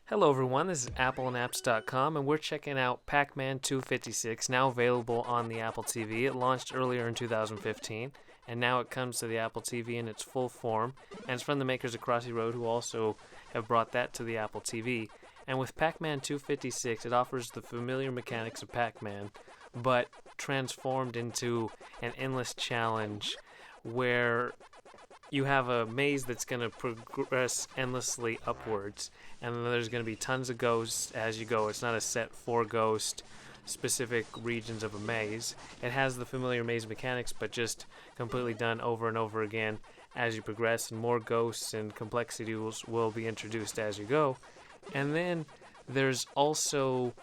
Hello everyone, this is appleandapps.com and we're checking out Pac-Man 256, now available on the Apple TV. It launched earlier in 2015 and now it comes to the Apple TV in its full form, and it's from the makers of Crossy Road, who also have brought that to the Apple TV. And with Pac-Man 256, it offers the familiar mechanics of Pac-Man, but transformed into an endless challenge where you have a maze that's going to progress endlessly upwards, and then there's going to be tons of ghosts as you go. It's not a set 4 ghost specific regions of a maze. It has the familiar maze mechanics, but just completely done over and over again as you progress, and more ghosts and complexity will be introduced as you go. And then there's also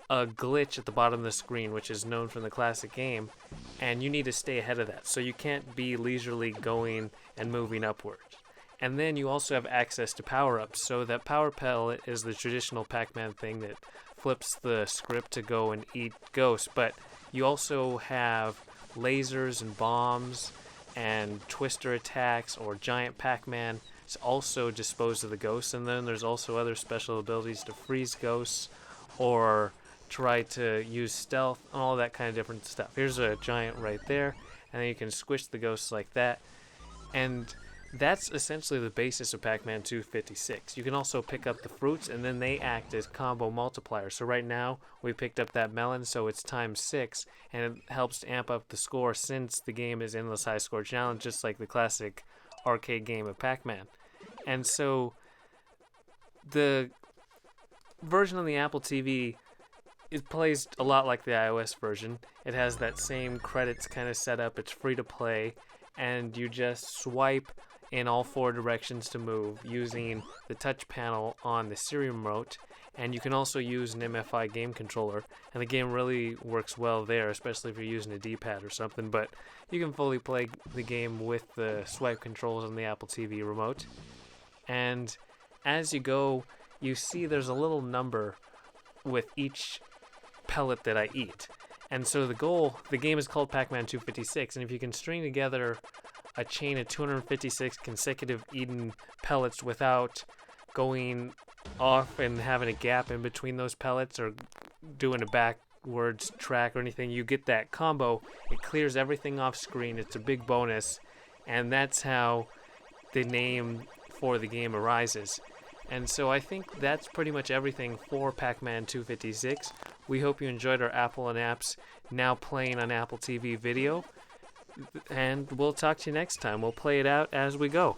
a glitch at the bottom of the screen, which is known from the classic game, and you need to stay ahead of that. So you can't be leisurely going and moving upwards. And then you also have access to power-ups. So that power pellet is the traditional Pac-Man thing that flips the script to go and eat ghosts, but you also have lasers and bombs and twister attacks, or giant Pac-Man also dispose of the ghosts. And then there's also other special abilities to freeze ghosts or try to use stealth and all that kind of different stuff. Here's a giant right there, and then you can squish the ghosts like that. And that's essentially the basis of Pac-Man 256. You can also pick up the fruits, and then they act as combo multipliers. So right now we picked up that melon, so it's times 6, and it helps to amp up the score since the game is endless high score challenge, just like the classic arcade game of Pac-Man. And so the version on the Apple TV, it plays a lot like the iOS version. It has that same credits kind of setup. It's free to play, and you just swipe in all 4 directions to move using the touch panel on the Siri remote. And you can also use an MFI game controller, and the game really works well there, especially if you're using a D-pad or something. But you can fully play the game with the swipe controls on the Apple TV remote. And as you go, you see there's a little number with each pellet that I eat. And so the game is called Pac-Man 256, and if you can string together a chain of 256 consecutive eaten pellets without going off and having a gap in between those pellets or doing a backwards track or anything, you get that combo. It clears everything off screen. It's a big bonus, and that's how the name for the game arises. And so I think that's pretty much everything for Pac-Man 256. We hope you enjoyed our Apple and Apps now playing on Apple TV video. And we'll talk to you next time. We'll play it out as we go.